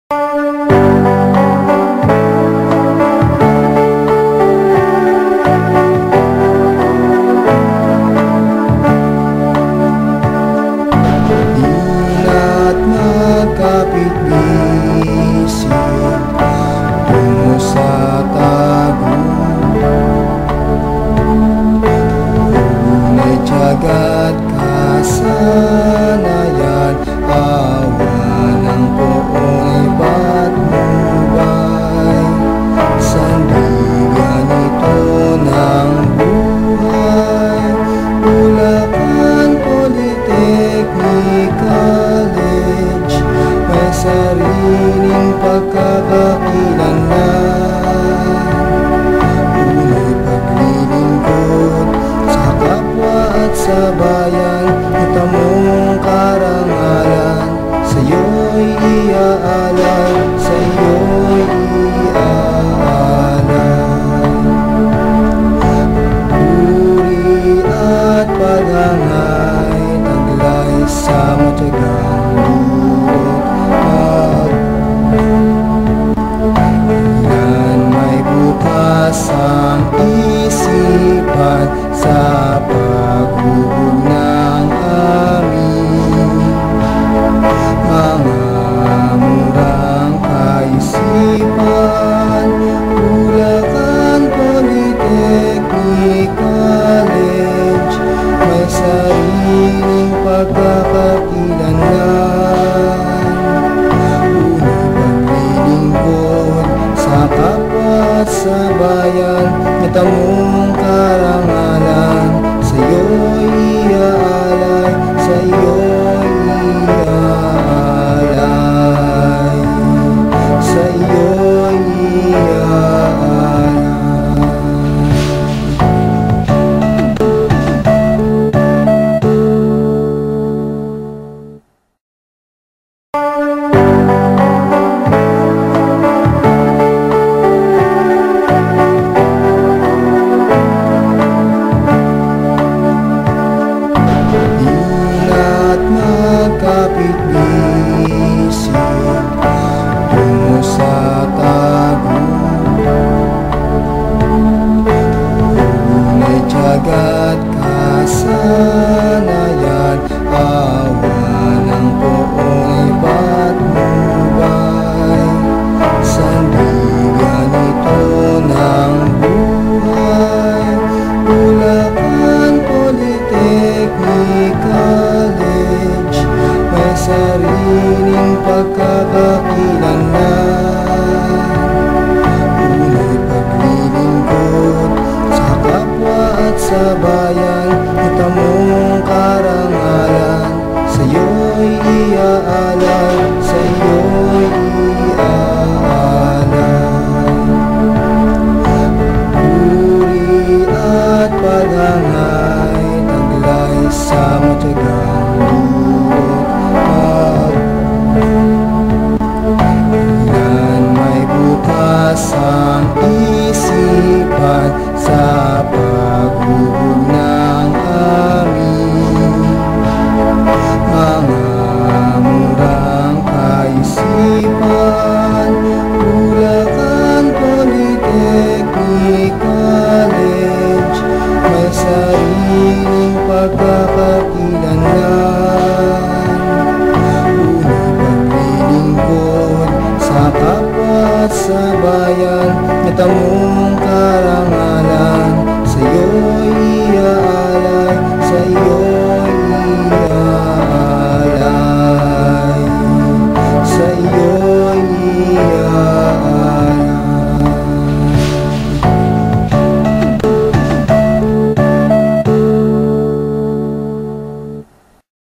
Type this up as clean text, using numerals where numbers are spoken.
Ina't magkapit-bisig tungo sa tago, ngunit tiyagat kasanayan, awa ng poon ay patnubay. Sandigan ito ng buhay, Bulacan Polytechnic College, may sariling pagkakakilanlan. Unay paglilingkod sa kapwa at sa bayan, ito mong karangalan, sa'yo'y iaalay, sa'yo'y iaalay. Puri at paghangay, taglay sa matyagang buhay. Yan may bukas ang isipan sa paghubog ng amin mga murang kaisipan. Bulacan Polytechnic College, may sariling pagkakakilanlan. Unay paglilingkod sa kapwa at sa bayan, ito mong karangalan, sa'yo'y iaalay, sa'yo'y iaalay, sa'yo'y iaalay. Ina't magkapit-bisig tungo sa tago, ngunit tiyagat kasanayan, awa ng poon ay patnubay. Sandigan ito ng buhay, Bulacan Polytechnic College, may sariling pagkakakilanlan. Unay paglilingkod sa kapwa at sa bayan, ito mong karangalan, sa'yo'y iaalay, sa'yo'y iaalay. Puri at paghangay, taglay sa matyagang buhay. Yan may bukas ang isipan sa paghubog ng amin mga murang kaisipan. Bulacan Polytechnic College, may sariling pagkakakilanlan. Unay paglilingkod sa kapwa at sa bayan, ito mong karangalan, sa'yo'y iaalay,